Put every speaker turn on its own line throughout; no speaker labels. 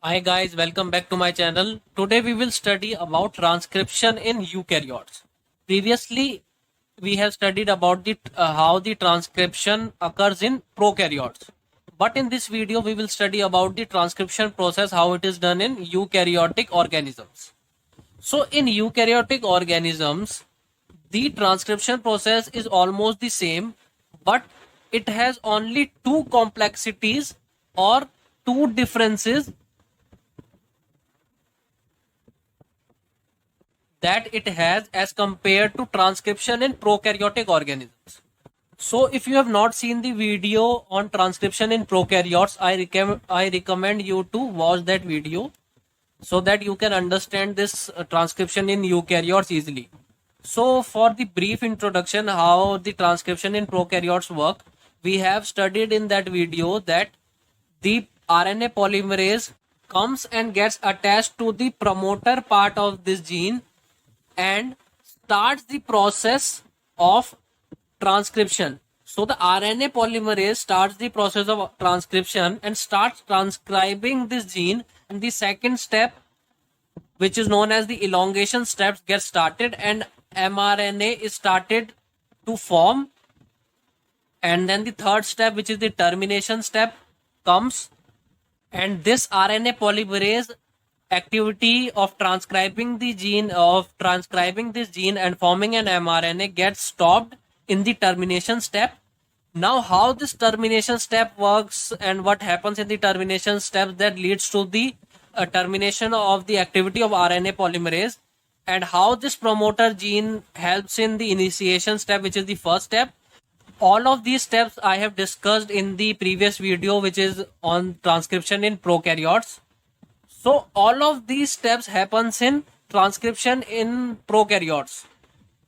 Hi guys, welcome back to my channel. Today we will study about transcription in eukaryotes. Previously, we have studied about how the transcription occurs in prokaryotes. But in this video, we will study about the transcription process, how it is done in eukaryotic organisms. So in eukaryotic organisms, the transcription process is almost the same, but it has only two complexities or two differences that it has as compared to transcription in prokaryotic organisms. So if you have not seen the video on transcription in prokaryotes, I recommend you to watch that video so that you can understand this transcription in eukaryotes easily. So for the brief introduction how the transcription in prokaryotes work, we have studied in that video that the RNA polymerase comes and gets attached to the promoter part of this gene and starts the process of transcription. So the RNA polymerase starts the process of transcription and starts transcribing this gene, and the second step, which is known as the elongation steps, gets started and mRNA is started to form. And then the third step, which is the termination step, comes, and this RNA polymerase activity of transcribing this gene and forming an mRNA gets stopped in the termination step. Now how this termination step works and what happens in the termination step that leads to the termination of the activity of RNA polymerase, and how this promoter gene helps in the initiation step, which is the first step. All of these steps I have discussed in the previous video, which is on transcription in prokaryotes. So all of these steps happens in transcription in prokaryotes.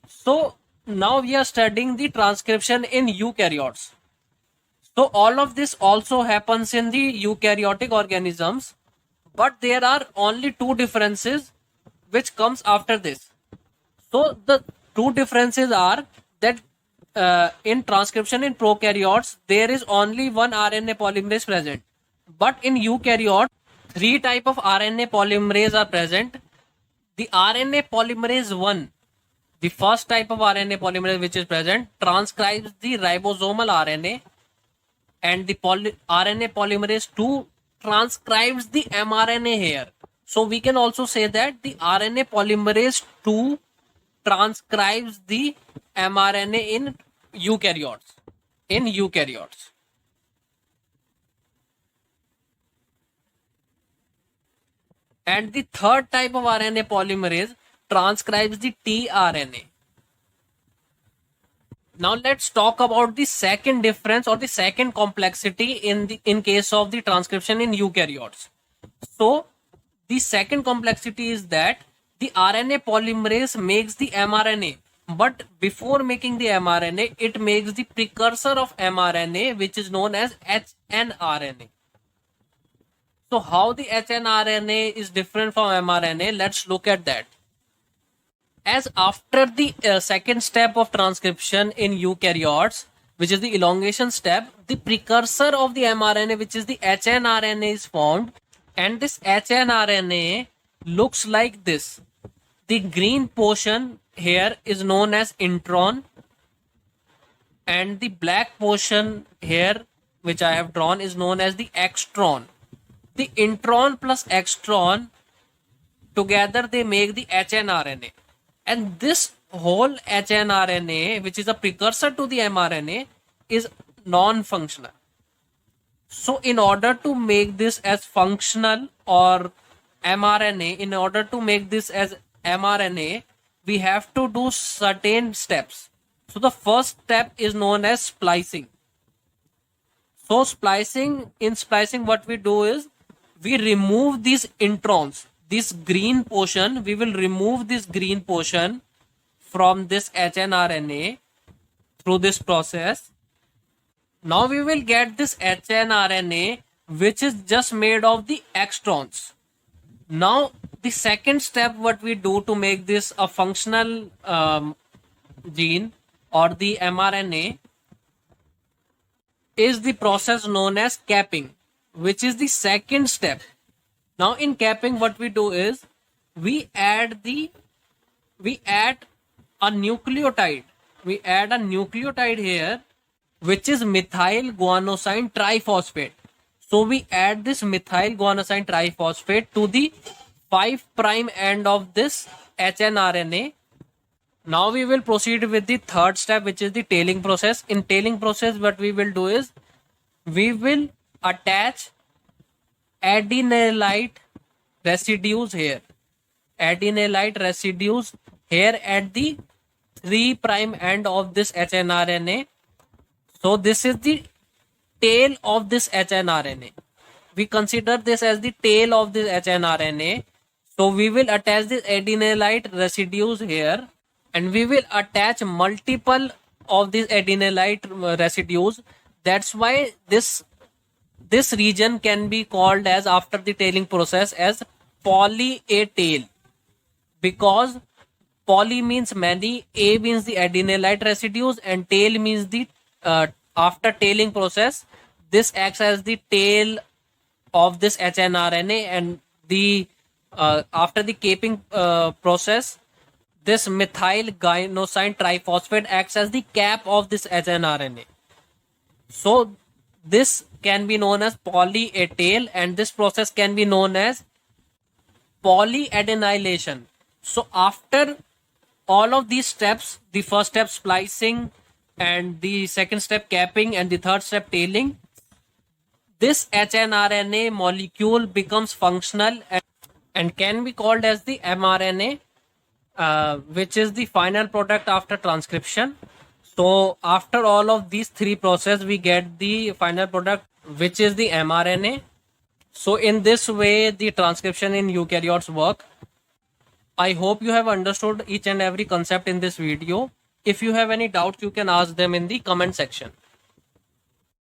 So now we are studying the transcription in eukaryotes. So all of this also happens in the eukaryotic organisms, but there are only two differences which comes after this. So the two differences are that in transcription in prokaryotes, there is only one RNA polymerase present. But in eukaryotes, three type of RNA polymerase are present. The RNA polymerase 1, the first type of RNA polymerase which is present, transcribes the ribosomal RNA, and the RNA polymerase 2 transcribes the mRNA here. So we can also say that the RNA polymerase 2 transcribes the mRNA in eukaryotes. And the third type of RNA polymerase transcribes the tRNA. Now let's talk about the second difference or the second complexity in case of the transcription in eukaryotes. So the second complexity is that the RNA polymerase makes the mRNA, but before making the mRNA, it makes the precursor of mRNA, which is known as hnRNA. So how the hnRNA is different from mRNA, let's look at that. As after the second step of transcription in eukaryotes, which is the elongation step, the precursor of the mRNA, which is the hnRNA, is formed, and this hnRNA looks like this. The green portion here is known as intron, and the black portion here, which I have drawn, is known as the extron. The intron plus extron together they make the hnRNA, and this whole hnRNA, which is a precursor to the mRNA, is non-functional. So in order to make this as functional or mRNA, in order to make this as mRNA, we have to do certain steps. So the first step is known as splicing. So in splicing what we do is we remove these introns, this green portion, we will remove this green portion from this hnRNA through this process. Now we will get this hnRNA, which is just made of the extrons. Now the second step what we do to make this a functional gene or the mRNA is the process known as capping, which is the second step. Now in capping, what we do is we add a nucleotide. We add a nucleotide here, which is methyl guanosine triphosphate. So we add this methyl guanosine triphosphate to the 5' end of this hnRNA. Now we will proceed with the third step, which is the tailing process. In tailing process, what we will do is we will attach adenylate residues here. Adenylate residues here at the 3' end of this hnRNA. So this is the tail of this hnRNA. We consider this as the tail of this hnRNA. So we will attach the adenylate residues here, and we will attach multiple of these adenylate residues. That's why this region can be called as, after the tailing process, as poly A tail, because poly means many, A means the adenylate residues, and tail means the after tailing process, this acts as the tail of this hnRNA, and the after the capping process, this methyl guanosine triphosphate acts as the cap of this hnRNA. So this can be known as poly A tail, and this process can be known as polyadenylation. So after all of these steps, the first step splicing, and the second step capping, and the third step tailing, this hnRNA molecule becomes functional and can be called as the mRNA, which is the final product after transcription. So after all of these three processes, we get the final product, which is the mRNA. So in this way, the transcription in eukaryotes work. I hope you have understood each and every concept in this video. If you have any doubts, you can ask them in the comment section.